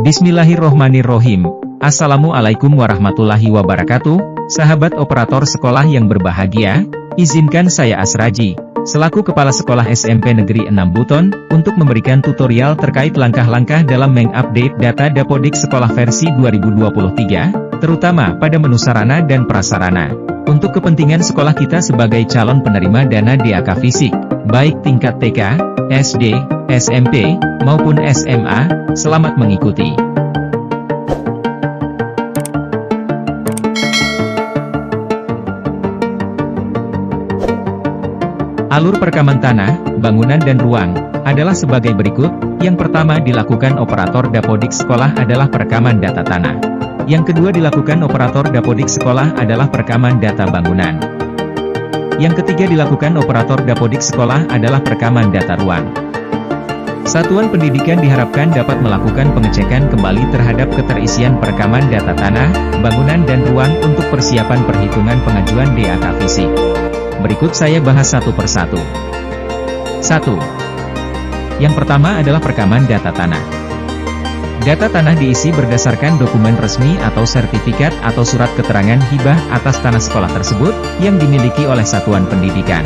Bismillahirrohmanirrohim. Assalamualaikum warahmatullahi wabarakatuh, sahabat operator sekolah yang berbahagia. Izinkan saya Asraji, selaku Kepala Sekolah SMP Negeri 6 Buton, untuk memberikan tutorial terkait langkah-langkah dalam mengupdate data Dapodik Sekolah versi 2023, terutama pada menu sarana dan prasarana. Untuk kepentingan sekolah kita sebagai calon penerima dana DAK fisik, baik tingkat TK, SD, SMP, maupun SMA, selamat mengikuti. Alur perekaman tanah, bangunan dan ruang, adalah sebagai berikut. Yang pertama dilakukan operator Dapodik Sekolah adalah perekaman data tanah. Yang kedua dilakukan operator Dapodik Sekolah adalah perekaman data bangunan. Yang ketiga dilakukan operator Dapodik Sekolah adalah perekaman data ruang. Satuan pendidikan diharapkan dapat melakukan pengecekan kembali terhadap keterisian perekaman data tanah, bangunan dan ruang untuk persiapan perhitungan pengajuan DAK fisik. Berikut saya bahas satu persatu. 1. Yang pertama adalah perekaman data tanah. Data tanah diisi berdasarkan dokumen resmi atau sertifikat atau surat keterangan hibah atas tanah sekolah tersebut, yang dimiliki oleh satuan pendidikan.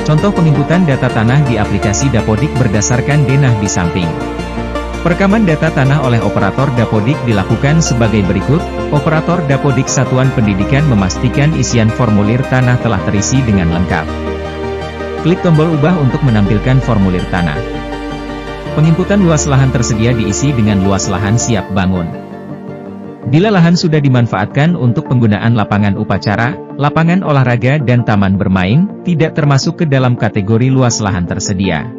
Contoh penginputan data tanah di aplikasi Dapodik berdasarkan denah di samping. Perekaman data tanah oleh operator Dapodik dilakukan sebagai berikut. Operator Dapodik Satuan Pendidikan memastikan isian formulir tanah telah terisi dengan lengkap. Klik tombol ubah untuk menampilkan formulir tanah. Penginputan luas lahan tersedia diisi dengan luas lahan siap bangun. Bila lahan sudah dimanfaatkan untuk penggunaan lapangan upacara, lapangan olahraga dan taman bermain, tidak termasuk ke dalam kategori luas lahan tersedia.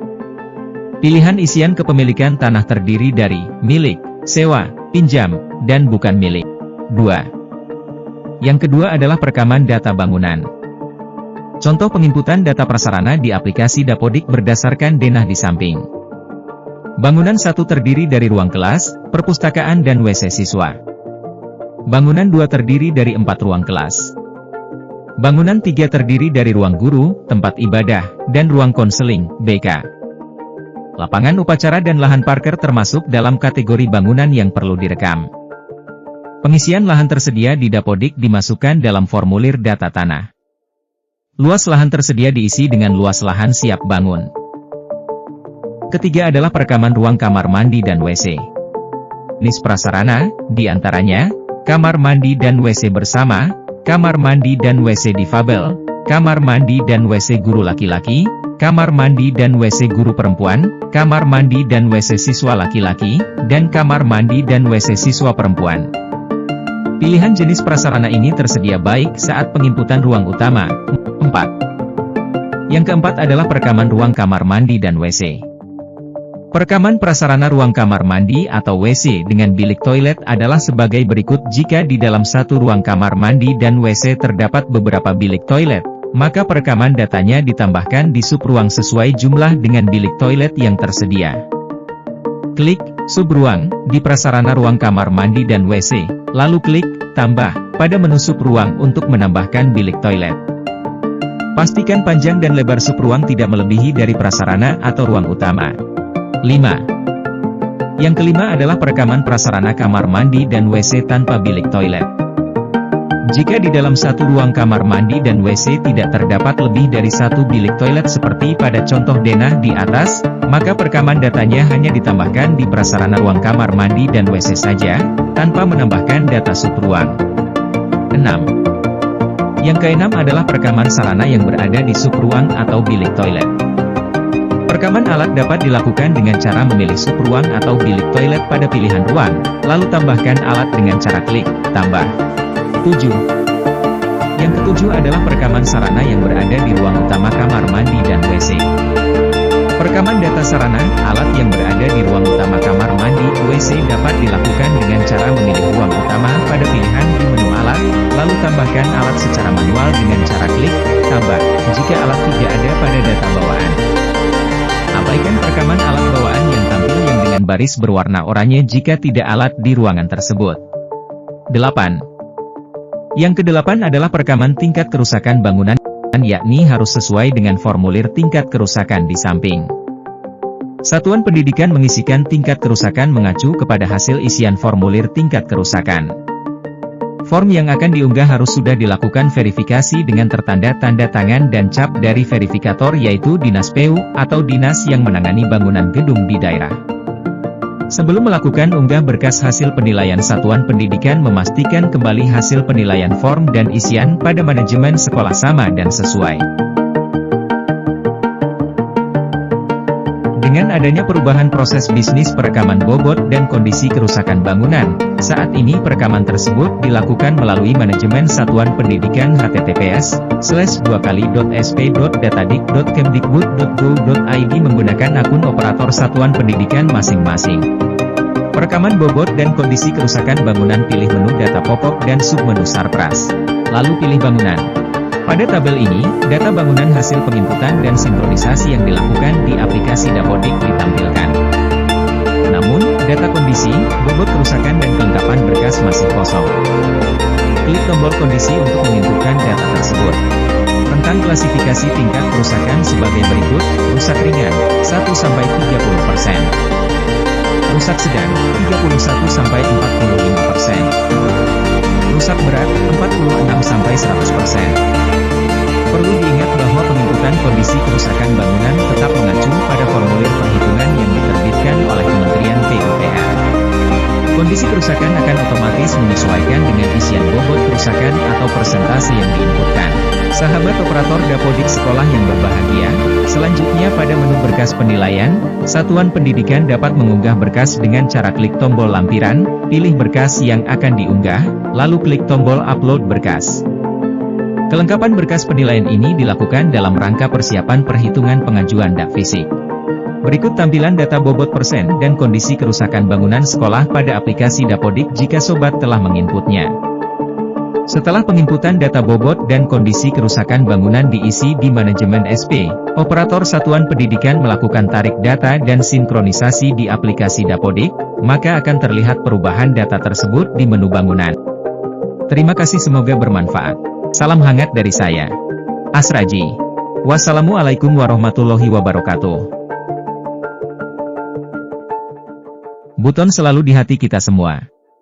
Pilihan isian kepemilikan tanah terdiri dari milik, sewa, pinjam, dan bukan milik. 2. Yang kedua adalah perekaman data bangunan. Contoh penginputan data prasarana di aplikasi Dapodik berdasarkan denah di samping. Bangunan 1 terdiri dari ruang kelas, perpustakaan dan WC siswa. Bangunan 2 terdiri dari 4 ruang kelas. Bangunan 3 terdiri dari ruang guru, tempat ibadah, dan ruang konseling, BK. Lapangan upacara dan lahan parkir termasuk dalam kategori bangunan yang perlu direkam. Pengisian lahan tersedia di Dapodik dimasukkan dalam formulir data tanah. Luas lahan tersedia diisi dengan luas lahan siap bangun. Ketiga adalah perekaman ruang kamar mandi dan WC. Jenis prasarana, diantaranya, kamar mandi dan WC bersama, kamar mandi dan WC difabel, kamar mandi dan WC guru laki-laki, kamar mandi dan WC guru perempuan, kamar mandi dan WC siswa laki-laki, dan kamar mandi dan WC siswa perempuan. Pilihan jenis prasarana ini tersedia baik saat penginputan ruang utama. 4. Yang keempat adalah perekaman ruang kamar mandi dan WC. Perekaman prasarana ruang kamar mandi atau WC dengan bilik toilet adalah sebagai berikut. Jika di dalam satu ruang kamar mandi dan WC terdapat beberapa bilik toilet, maka perekaman datanya ditambahkan di sub ruang sesuai jumlah dengan bilik toilet yang tersedia. Klik sub ruang di prasarana ruang kamar mandi dan WC, lalu klik tambah pada menu sub ruang untuk menambahkan bilik toilet. Pastikan panjang dan lebar sub ruang tidak melebihi dari prasarana atau ruang utama. 5. Yang kelima adalah perekaman prasarana kamar mandi dan WC tanpa bilik toilet. Jika di dalam satu ruang kamar mandi dan WC tidak terdapat lebih dari satu bilik toilet seperti pada contoh denah di atas, maka perekaman datanya hanya ditambahkan di prasarana ruang kamar mandi dan WC saja, tanpa menambahkan data sub ruang. 6. Yang keenam adalah perekaman sarana yang berada di sub ruang atau bilik toilet. Perekaman alat dapat dilakukan dengan cara memilih sub ruang atau bilik toilet pada pilihan ruang, lalu tambahkan alat dengan cara klik tambah. 7. Yang ketujuh adalah perekaman sarana yang berada di ruang utama kamar mandi dan WC. Perekaman data sarana, alat yang berada di ruang utama kamar mandi, WC dapat dilakukan dengan cara memilih ruang utama pada pilihan di menu alat, lalu tambahkan alat secara manual dengan cara klik tambah, jika alat tidak ada pada data bawaan. Abaikan perekaman alat bawaan yang tampil yang dengan baris berwarna oranye jika tidak alat di ruangan tersebut. 8. Yang kedelapan adalah perekaman tingkat kerusakan bangunan, yakni harus sesuai dengan formulir tingkat kerusakan di samping. Satuan pendidikan mengisikan tingkat kerusakan mengacu kepada hasil isian formulir tingkat kerusakan. Form yang akan diunggah harus sudah dilakukan verifikasi dengan tertanda tanda tangan dan cap dari verifikator yaitu Dinas PU atau dinas yang menangani bangunan gedung di daerah. Sebelum melakukan unggah berkas hasil penilaian satuan pendidikan memastikan kembali hasil penilaian form dan isian pada manajemen sekolah sama dan sesuai. Dengan adanya perubahan proses bisnis perekaman bobot dan kondisi kerusakan bangunan, saat ini perekaman tersebut dilakukan melalui manajemen satuan pendidikan https://2kali.sp.datadik.kemdikbud.go.id menggunakan akun operator satuan pendidikan masing-masing. Perekaman bobot dan kondisi kerusakan bangunan, pilih menu data pokok dan submenu Sarpras. Lalu pilih bangunan. Pada tabel ini, data bangunan hasil penginputan dan sinkronisasi yang dilakukan di aplikasi Dapodik ditampilkan. Namun, data kondisi, bobot kerusakan dan kelengkapan berkas masih kosong. Klik tombol kondisi untuk menginputkan data tersebut. Rentang klasifikasi tingkat kerusakan sebagai berikut: rusak ringan, 1-30%. Rusak sedang, 31-45%. Rusak berat, 46-100%. Perlu diingat bahwa penginputan kondisi kerusakan bangunan tetap mengacu pada formulir perhitungan yang diterbitkan oleh Kementerian PUPR. Kondisi kerusakan akan otomatis menyesuaikan dengan isian bobot kerusakan atau persentase yang diinputkan. Sahabat operator Dapodik sekolah yang berbahagia, selanjutnya pada menu berkas penilaian, satuan pendidikan dapat mengunggah berkas dengan cara klik tombol lampiran, pilih berkas yang akan diunggah, lalu klik tombol upload berkas. Kelengkapan berkas penilaian ini dilakukan dalam rangka persiapan perhitungan pengajuan dak fisik. Berikut tampilan data bobot persen dan kondisi kerusakan bangunan sekolah pada aplikasi Dapodik jika sobat telah menginputnya. Setelah penginputan data bobot dan kondisi kerusakan bangunan diisi di manajemen SP, operator satuan pendidikan melakukan tarik data dan sinkronisasi di aplikasi Dapodik, maka akan terlihat perubahan data tersebut di menu bangunan. Terima kasih, semoga bermanfaat. Salam hangat dari saya, Asraji. Wassalamualaikum warahmatullahi wabarakatuh. Buton selalu di hati kita semua.